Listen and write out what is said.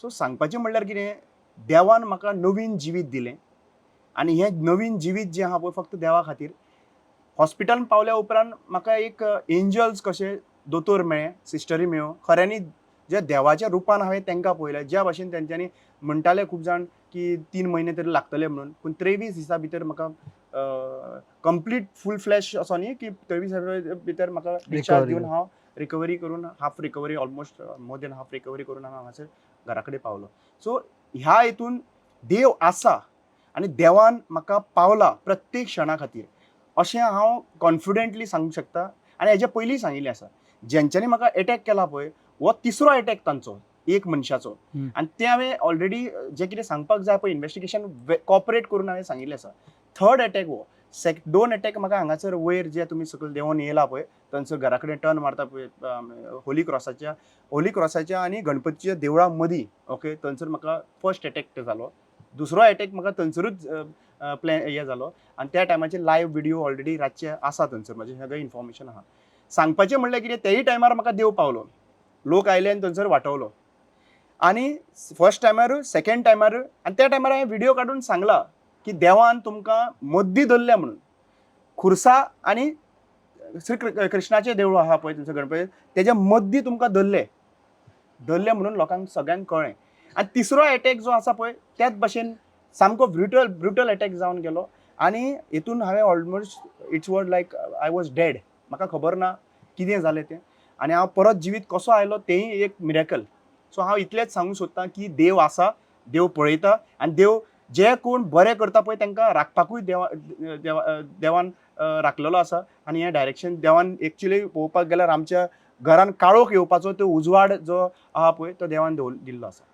So सांगपाचें म्हणल्यार कितें, देवान म्हाका नवीन जिवीत दिलें आनी हें नवीन जिवीत जें आहा पळय फक्त देवा खातीर. हॉस्पिटलांत पावल्या उपरांत म्हाका एक एंजल्स कशे दोतोर मेळ्ळे, सिस्टरी मेळ्ळ्यो. खऱ्यांनी जे देवाच्या रुपान हांवें तांकां पळयलें, ज्या भाशेन तेंच्यांनी म्हणटाले खूब जाण की 3 म्हयने तरी लागतले म्हणून, पूण 23 दिसां भितर म्हाका कंप्लीट फूल फ्लॅश असो न्ही की 23 दिसां भितर म्हाका डिस्चार्ज दिवन हांव रिकवरी करून half recovery almost more than half recovery करून हांव हांगासर घरा कडेन पावलो. सो ह्या हितून देव आसा आनी देवान म्हाका पावला प्रत्येक क्षणा खातीर अशें हांव कॉन्फिडेंटली सांगूंक शकता. आनी हेजे पयलीं सांगिल्लें आसा, जेंच्यांनी म्हाका एटॅक केला पळय हो तिसरो एटॅक तांचो एक मनशाचो. आनी तें हांवें ऑलरेडी जें कितें सांगपाक जाय पळय इन्वेस्टिगेशन कॉपरेट करून हांवें सांगिल्लें आसा. थर्ड एटॅक हो. 2 एटॅक म्हाका हांगासर वयर जे तुमी सकयल देंवून येयला पळय थंयसर घरा कडेन टर्न मारता पळय होली क्रॉसाच्या आनी गणपतीच्या देवळा मदीं ओके थंयसर म्हाका फर्स्ट एटॅक जालो. दुसरो एटॅक म्हाका थंयसरूच हें जालो आनी त्या टायमाचे लायव्ह व्हिडिओ ऑलरेडी रातचे आसा थंयसर म्हाजें सगळें इन्फॉर्मेशन आहा. सांगपाचें म्हणल्यार कितें तेय टायमार म्हाका देव पावलो. लोक आयले आनी थंयसर वाटवलो. आनी फर्स्ट टायमार सेकंड टायमार आनी त्या टायमार हांवें व्हिडिओ काडून सांगला की देवान तुमकां मद्दी धरल्या म्हणून. खुर्सा आनी श्री कृष्णाचें देवूळ आहा पळय थंयसर गणपती तेज्या मद्दी तुमकां धरले म्हणून लोकांक सगळ्यांक कळ्ळें. आनी तिसरो एटॅक जो आसा पळय त्याच भाशेन सामको ब्रुटल एटॅक जावन गेलो आनी हितून हांवें almost it's was like I was dead. म्हाका खबर ना कितें जालें तें आनी हांव परत जिवीत कसो आयलो तेंय एक मिरेकल. सो हांव इतलेंच सांगूंक सोदतां की देव आसा, देव पळयता आनी देव जे कोण बरें करता पळय तांकां राखपाकूय देवान राखलेलो आसा. आनी हें डायरेक्शन देवान एक्चुली पळोवपाक गेल्यार आमच्या घरान काळोख येवपाचो तो उजवाड जो आहा पळय तो देवान दिल्लो आसा.